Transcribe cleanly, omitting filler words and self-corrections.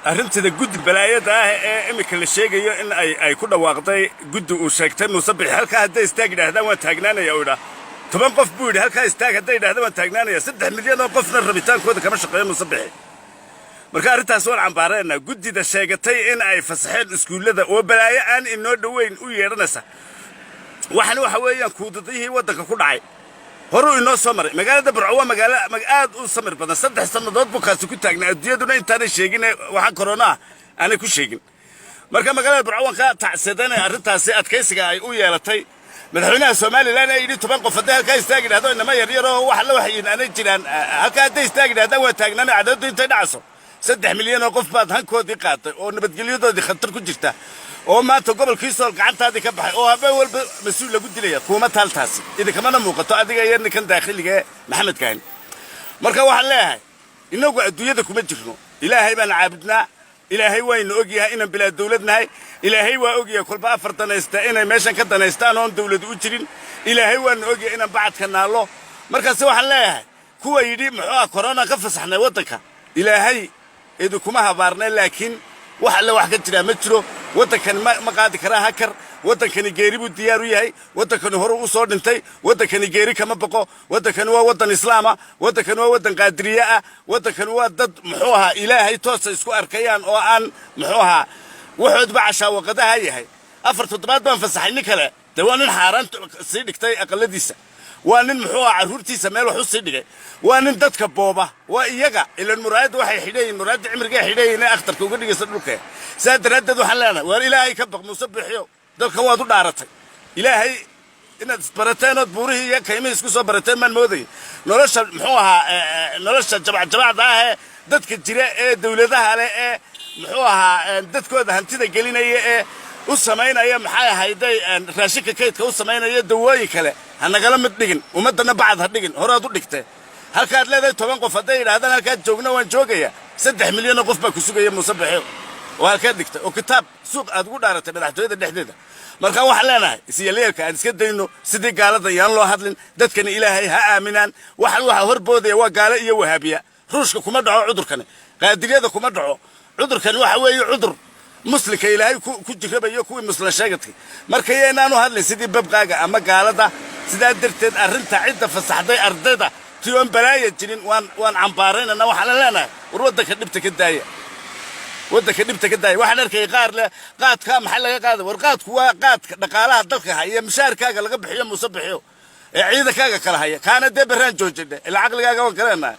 arrintada guddi balaayada ah ee imika la sheegayo in ay ku dhawaaqday guddi uu sheegtay musabix halka hadday istaag yidhaahdaan waan taagnaanaya oo idhaa 10 qof buu yidhi halkaa istaag hadday yidhaahdaan waan taagnaanaya 3 milyan oo qofna rabitaankooda kama shaqeeyo musabixi marka arrintaas waan cambaareynaa guddida sheegatay in ay fasaxeen iskuullada oo balaayo aan inoo dhoweyn u yeedhanaysa waxaan waxa weeyaan kuudadihii waddanka ku dhacay horuu inoo soo maray magaalada burco waa magaalo aad u samir badan 3 sannadood buu kaasi ku taagnaa adduunyaduna intaanay sheegin waxaan corona aanay ku sheegin marka magaalada burco waan ka tacsadanay arrintaasi adkaysiga ay u yeelatay madaxweynaha Soomaaliland ay yidhi 10 qof hadday halkaa istaag yidhaahdo inama yaryar oo wax la waxyiin aanay jiraan halkaa hadday istaag yidhaahdaan waa taagnaana cadaaladu intay dhacso 3 milyan oo qof baad hankoodii qaatay oo nabadgelyadoodii khatar ku jirta oo maanta gobolkiisa gacantaadii ka baxay oo habeen walba mas'uul lagu dilaya kuma taaltaasi idinkamana muuqato adiga iyo ninkan daakhiliga Maxamed Kaan marka waxaan leeyahay inagu adduunyada kuma jirno ilaahay baan caabudnaa ilaahay wayna ogyahay inaan bilaa dawladnahay ilaahay waa ogyahay kolba afar danaysta inay meeshan ka danaystaan oo dawladu u jirin ilaahay waana ogyahay inaan bacadka naalo markaas waxaan leeyahay kuwa yidhi muxuu corona ka fasaxnay waddanka ilaahay idinkuma habaarnay laakiin wax alla wax ka jira ma jiro waddankan ma qaadi karaa hakar waddankani geeri buu diyaar u yahay waddankani hore u soo dhintay waddankani geeri kama baqo waddankani waa waddan islaama waddankani waa waddan qaadiriye ah waddankani waa dad muxuu ahaa ilaahay toosa isku arkayaan oo aan muxuu ahaa wuxuudba cashaa waqadaha yahay 4 toddobaad baan fasaxay nin kale dawaan nin xaaraan sii dhigtay aqaladiisa waa nin muxuu ahaa carruurtiisa meel wax u sii dhigay waa nin dadka booba waa iyaga ilaan muraayada waxay xidheeyeen muraayada cimriga xidheeyeen akhtarka uga dhigaysa dhulka saadaraadad waxaan leenahay waa ilaahay ka baq musabixiyo dalka waad u dhaaratay ilaahay inaad barateen oo buurihii iyo kaymihi isku soo barateen maan mooday nolosha muxuu ahaa nolosha jabacda ah dadka jira ee dawladaha leh ee muxuu ahaa dadkooda hantida gelinaya ee u sameynaya maxay ahayday raashinka kaydka u sameynaya dawooyin kale hanagala mid dhigin ummadana bacad ha dhigin horaad u dhigtay halkaad leedahay 10 qof hadday yiraahdaan halkaad joogna waan joogaya 3 milyan oo qof baa ku sugaya musabixiyo oo halkaad dhigtay oo kitaab suuq aad ugu dhaaratay madaxtooyada dhexdeeda marka waxaan leenahay isyeeleelka aan iska dayno sidii gaalada yaan loo hadlin dadkana ilaahay ha aaminaan waxa horboodaya waa gaalo iyo wahaabiya ruushka kuma dhaco cudurkan qaadiriyada kuma dhaco cudurkan waxa weeye cudur muslimka ilaahay ku jirabayo kuwii muslim sheegatay marka yeenaanu hadlay sidii babqaaga ama gaalada sidaa darteed arrinta cidda fasaxday ardayda tiyoon balaaya jirin waan cambaaraynana waxaan leenahay war waddanka dhibta ka daaya waxaan arkay qaar leh qaadka maxay laga qaaday war qaadku waa qaadka dhaqaalaha dalka haya mushaarkaaga laga bixiyo musabixiyo ee ciidankaaga kala haya kaana dee baraan joojinay ilaa aqligaaga waan kaleenahay